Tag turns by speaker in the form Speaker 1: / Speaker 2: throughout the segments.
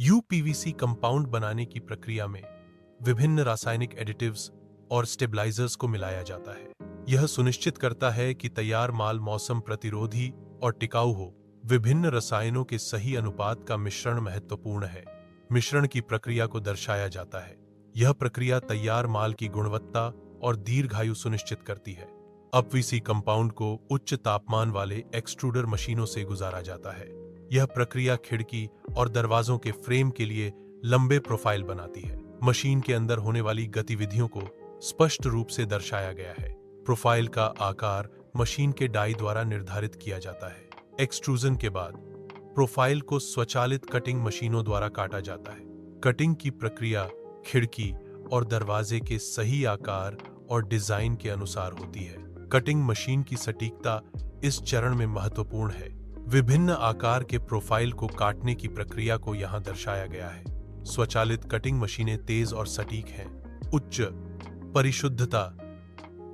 Speaker 1: UPVC compound बनाने की प्रक्रिया में विभिन्न रासायनिक एडिटिव्स और स्टेबलाइजर्स को मिलाया जाता है। यह सुनिश्चित करता है कि तैयार माल मौसम प्रतिरोधी और टिकाऊ हो। विभिन्न रसायनों के सही अनुपात का मिश्रण महत्वपूर्ण है। मिश्रण की प्रक्रिया को दर्शाया जाता है। यह प्रक्रिया तैयार माल की गुणवत्ता और दीर्घायु सुनिश्चित करती है। अपवीसी कंपाउंड को उच्च तापमान वाले एक्सट्रूडर मशीनों से गुजारा जाता है। यह प्रक्रिया खिड़की और दरवाजों के फ्रेम के लिए लंबे प्रोफाइल बनाती है। मशीन के अंदर होने वाली गतिविधियों को स्पष्ट रूप से दर्शाया गया है। प्रोफाइल का आकार मशीन के डाई द्वारा निर्धारित किया जाता है। एक्सट्रूजन के बाद प्रोफाइल को स्वचालित कटिंग मशीनों द्वारा काटा जाता है। कटिंग की प्रक्रिया खिड़की और दरवाजे के सही आकार और डिजाइन के अनुसार होती है। कटिंग मशीन की सटीकता इस चरण में महत्वपूर्ण है। विभिन्न आकार के प्रोफाइल को काटने की प्रक्रिया को यहां दर्शाया गया है। स्वचालित कटिंग मशीनें तेज और सटीक हैं। उच्च परिशुद्धता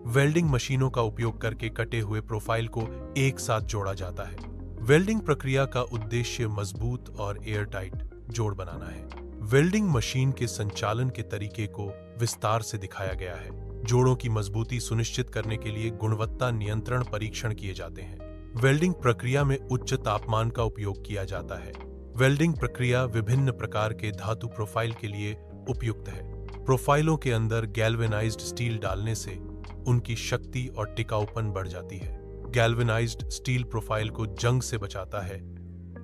Speaker 1: वेल्डिंग मशीनों का उपयोग करके कटे हुए प्रोफाइल को एक साथ जोड़ा जाता है। वेल्डिंग प्रक्रिया का उद्देश्य मजबूत और एयरटाइट जोड़ बनाना है। वेल्डिंग मशीन के संचालन के तरीके को विस्तार से दिखाया गया है। जोड़ों की मजबूती सुनिश्चित करने के लिए गुणवत्ता नियंत्रण परीक्षण किए जाते हैं। वेल्डिंग प्रक्रिया में उच्च तापमान का उपयोग किया जाता है। वेल्डिंग प्रक्रिया विभिन्न प्रकार के धातु प्रोफाइल के लिए उपयुक्त है। प्रोफाइलों के अंदर गैल्वेनाइज्ड स्टील डालने से उनकी शक्ति और टिकाऊपन बढ़ जाती है। गैल्वेनाइज्ड स्टील प्रोफाइल को जंग से बचाता है,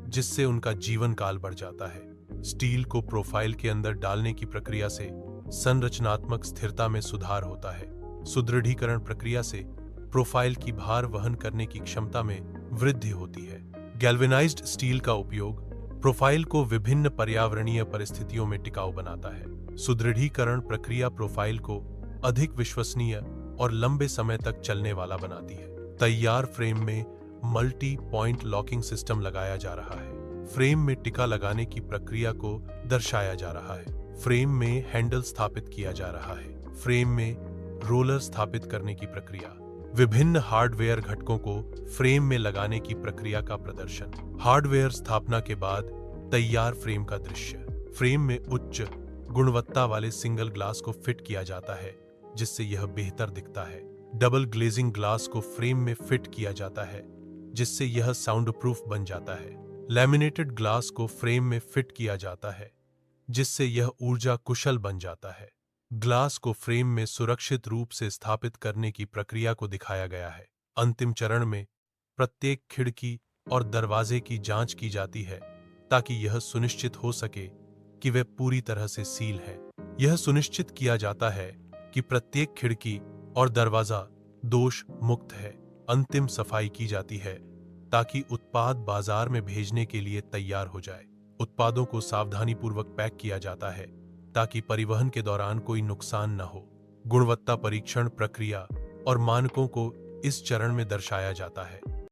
Speaker 1: जिससे उनका जीवन काल बढ़ जाता है। स्टील को प्रोफाइल के अंदर डालने की प्रक्रिया से संरचनात्मक स्थिरता में सुधार होता है। सुदृढ़ीकरण प्रक्रिया से प्रोफाइल की भार वहन करने की क्षमता में वृद्धि होती है। गैल्वेनाइज्ड स्टील का उपयोग प्रोफाइल को विभिन्न पर्यावरणीय परिस्थितियों में टिकाऊ बनाता है। सुदृढ़ीकरण प्रक्रिया प्रोफाइल को अधिक विश्वसनीय और लंबे समय तक चलने वाला बनाती है। तैयार फ्रेम में मल्टी पॉइंट लॉकिंग सिस्टम लगाया जा रहा है। फ्रेम में टिका लगाने की प्रक्रिया को दर्शाया जा रहा है। फ्रेम में हैंडल स्थापित किया जा रहा है। फ्रेम में रोलर स्थापित करने की प्रक्रिया। विभिन्न हार्डवेयर घटकों को फ्रेम में लगाने की प्रक्रिया का प्रदर्शन। हार्डवेयर स्थापना के बाद तैयार फ्रेम का दृश्य। फ्रेम में उच्च गुणवत्ता वाले सिंगल ग्लास को फिट किया जाता है, जिससे यह बेहतर दिखता है। डबल ग्लेजिंग ग्लास को फ्रेम में फिट किया जाता है, जिससे यह साउंड प्रूफ बन जाता है। लैमिनेटेड ग्लास को फ्रेम में फिट किया जाता है, जिससे यह ऊर्जा कुशल बन जाता है। ग्लास को फ्रेम में सुरक्षित रूप से स्थापित करने की प्रक्रिया को दिखाया गया है। अंतिम चरण में प्रत्येक खिड़की और दरवाजे की जांच की जाती है, ताकि यह सुनिश्चित हो सके कि वे पूरी तरह से सील हैं। यह सुनिश्चित किया जाता है कि प्रत्येक खिड़की और दरवाजा दोष मुक्त है। अंतिम सफाई की जाती है ताकि उत्पाद बाजार में भेजने के लिए तैयार हो जाए। उत्पादों को सावधानीपूर्वक पैक किया जाता है ताकि परिवहन के दौरान कोई नुकसान न हो। गुणवत्ता परीक्षण प्रक्रिया और मानकों को इस चरण में दर्शाया जाता है।